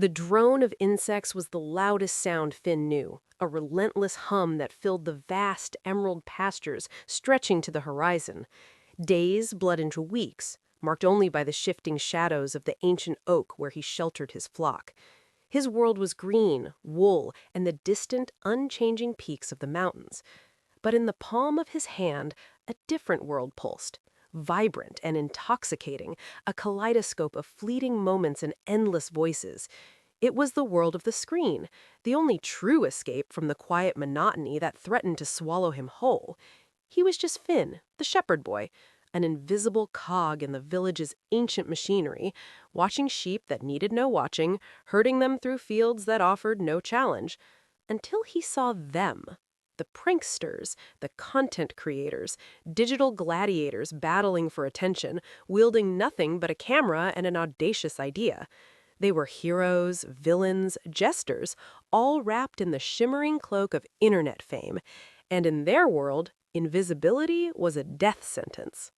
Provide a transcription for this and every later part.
The drone of insects was the loudest sound Finn knew, a relentless hum that filled the vast emerald pastures stretching to the horizon. Days bled into weeks, marked only by the shifting shadows of the ancient oak where he sheltered his flock. His world was green, wool, and the distant, unchanging peaks of the mountains. But in the palm of his hand, a different world pulsed. Vibrant and intoxicating, a kaleidoscope of fleeting moments and endless voices. It was the world of the screen, the only true escape from the quiet monotony that threatened to swallow him whole. He was just Finn, the shepherd boy, an invisible cog in the village's ancient machinery, watching sheep that needed no watching, herding them through fields that offered no challenge, until he saw them. The pranksters, the content creators, digital gladiators battling for attention, wielding nothing but a camera and an audacious idea. They were heroes, villains, jesters, all wrapped in the shimmering cloak of internet fame. And in their world, invisibility was a death sentence.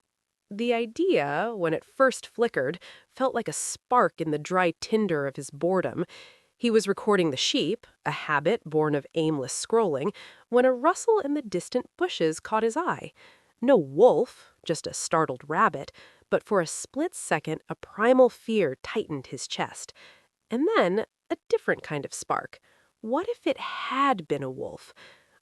The idea, when it first flickered, felt like a spark in the dry tinder of his boredom. He was recording the sheep, a habit born of aimless scrolling, when a rustle in the distant bushes caught his eye. No wolf, just a startled rabbit, but for a split second a primal fear tightened his chest. And then a different kind of spark. What if it had been a wolf?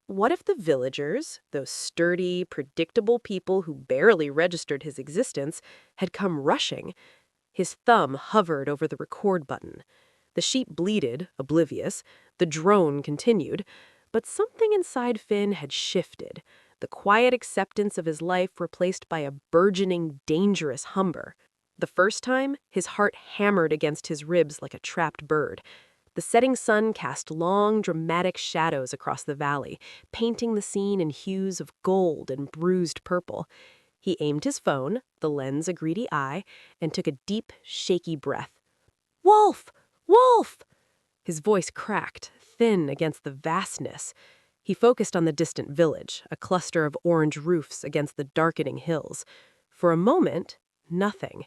What if the villagers, those sturdy, predictable people who barely registered his existence, had come rushing? His thumb hovered over the record button. The sheep bleated, oblivious. The drone continued. But something inside Finn had shifted, the quiet acceptance of his life replaced by a burgeoning, dangerous hunger. The first time, his heart hammered against his ribs like a trapped bird. The setting sun cast long, dramatic shadows across the valley, painting the scene in hues of gold and bruised purple. He aimed his phone, the lens a greedy eye, and took a deep, shaky breath. "Wolf! Wolf!" His voice cracked, thin against the vastness. He focused on the distant village, a cluster of orange roofs against the darkening hills. For a moment, nothing.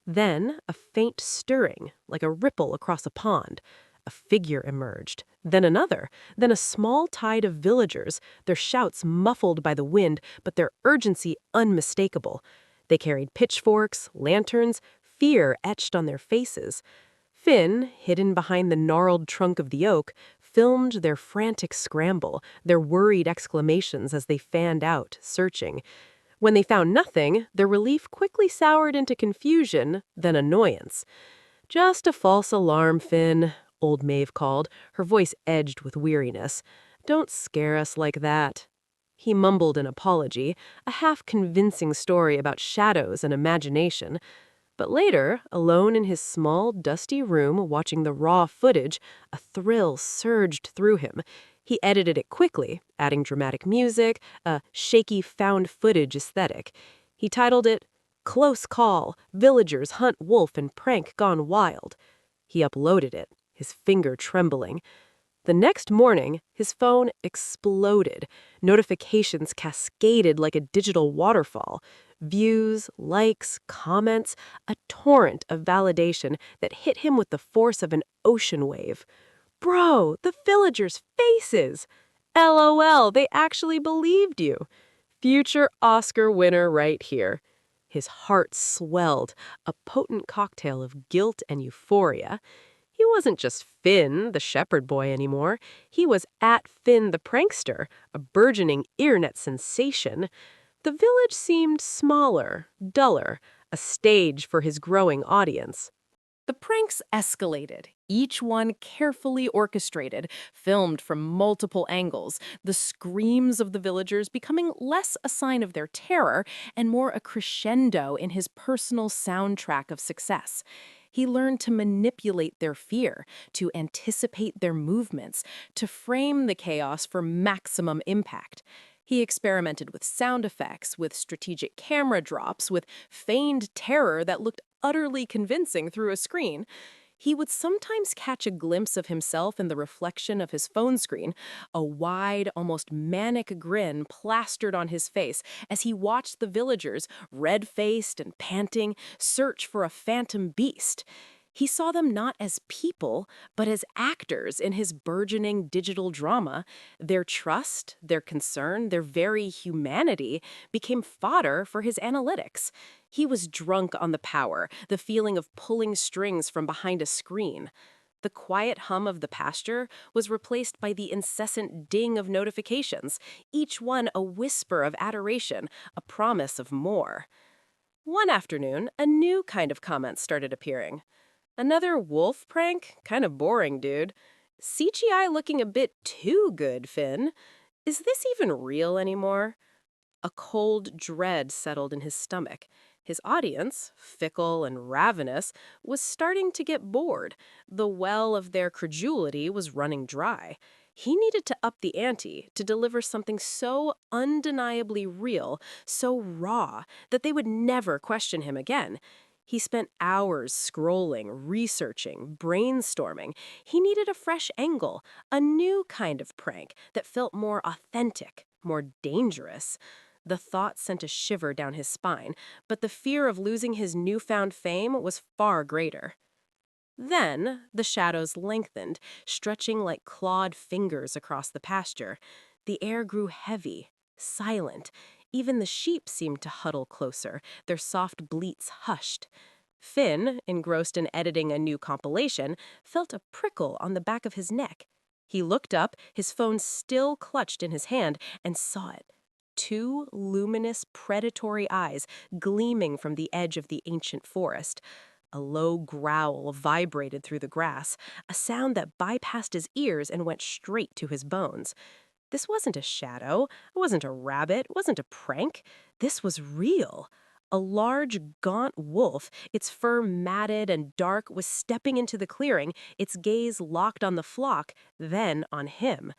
Then a faint stirring, like a ripple across a pond. A figure emerged, then another, then a small tide of villagers, their shouts muffled by the wind, but their urgency unmistakable. They carried pitchforks, lanterns, fear etched on their faces. Finn, hidden behind the gnarled trunk of the oak, filmed their frantic scramble, their worried exclamations as they fanned out, searching. When they found nothing, their relief quickly soured into confusion, then annoyance. "Just a false alarm, Finn," old Maeve called, her voice edged with weariness. "Don't scare us like that." He mumbled an apology, a half-convincing story about shadows and imagination. But later, alone in his small, dusty room watching the raw footage, a thrill surged through him. He edited it quickly, adding dramatic music, a shaky found footage aesthetic. He titled it, "Close Call, Villagers Hunt Wolf and Prank Gone Wild." He uploaded it, his finger trembling. The next morning, his phone exploded. Notifications cascaded like a digital waterfall. Views, likes, comments, a torrent of validation that hit him with the force of an ocean wave. "Bro, the villagers' faces! LOL, they actually believed you. Future Oscar winner right here." His heart swelled, a potent cocktail of guilt and euphoria. He wasn't just Finn, the shepherd boy, anymore. He was at Finn the prankster, a burgeoning earnet sensation. The village seemed smaller, duller, a stage for his growing audience. The pranks escalated, each one carefully orchestrated, filmed from multiple angles, the screams of the villagers becoming less a sign of their terror and more a crescendo in his personal soundtrack of success. He learned to manipulate their fear, to anticipate their movements, to frame the chaos for maximum impact. He experimented with sound effects, with strategic camera drops, with feigned terror that looked utterly convincing through a screen. He would sometimes catch a glimpse of himself in the reflection of his phone screen, a wide, almost manic grin plastered on his face as he watched the villagers, red-faced and panting, search for a phantom beast. He saw them not as people, but as actors in his burgeoning digital drama. Their trust, their concern, their very humanity became fodder for his analytics. He was drunk on the power, the feeling of pulling strings from behind a screen. The quiet hum of the pasture was replaced by the incessant ding of notifications, each one a whisper of adoration, a promise of more. One afternoon, a new kind of comment started appearing. Another wolf prank? Kind of boring, dude. CGI looking a bit too good, Finn. Is this even real anymore? A cold dread settled in his stomach. His audience, fickle and ravenous, was starting to get bored. The well of their credulity was running dry. He needed to up the ante to deliver something so undeniably real, so raw, that they would never question him again. He spent hours scrolling, researching, brainstorming. He needed a fresh angle, a new kind of prank that felt more authentic, more dangerous. The thought sent a shiver down his spine, but the fear of losing his newfound fame was far greater. Then the shadows lengthened, stretching like clawed fingers across the pasture. The air grew heavy, silent. Even the sheep seemed to huddle closer, their soft bleats hushed. Finn, engrossed in editing a new compilation, felt a prickle on the back of his neck. He looked up, his phone still clutched in his hand, and saw it. Two luminous, predatory eyes gleaming from the edge of the ancient forest. A low growl vibrated through the grass, a sound that bypassed his ears and went straight to his bones. This wasn't a shadow, it wasn't a rabbit, it wasn't a prank. This was real. A large, gaunt wolf, its fur matted and dark, was stepping into the clearing, its gaze locked on the flock, then on him.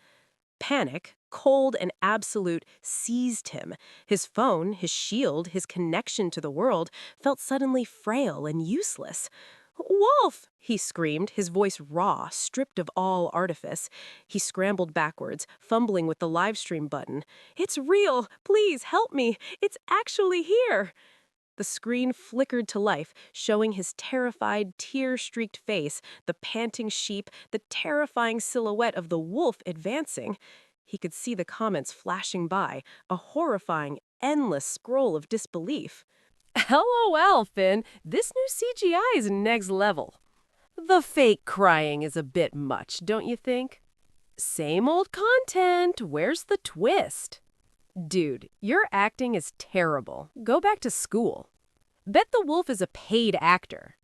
Panic, cold and absolute, seized him. His phone, his shield, his connection to the world felt suddenly frail and useless. "Wolf!" he screamed, his voice raw, stripped of all artifice. He scrambled backwards, fumbling with the live stream button. "It's real! Please help me! It's actually here!" The screen flickered to life, showing his terrified, tear-streaked face, the panting sheep, the terrifying silhouette of the wolf advancing. He could see the comments flashing by, a horrifying, endless scroll of disbelief. LOL, Finn, this new CGI is next level. The fake crying is a bit much, don't you think? Same old content, where's the twist? Dude, your acting is terrible. Go back to school. Bet the wolf is a paid actor.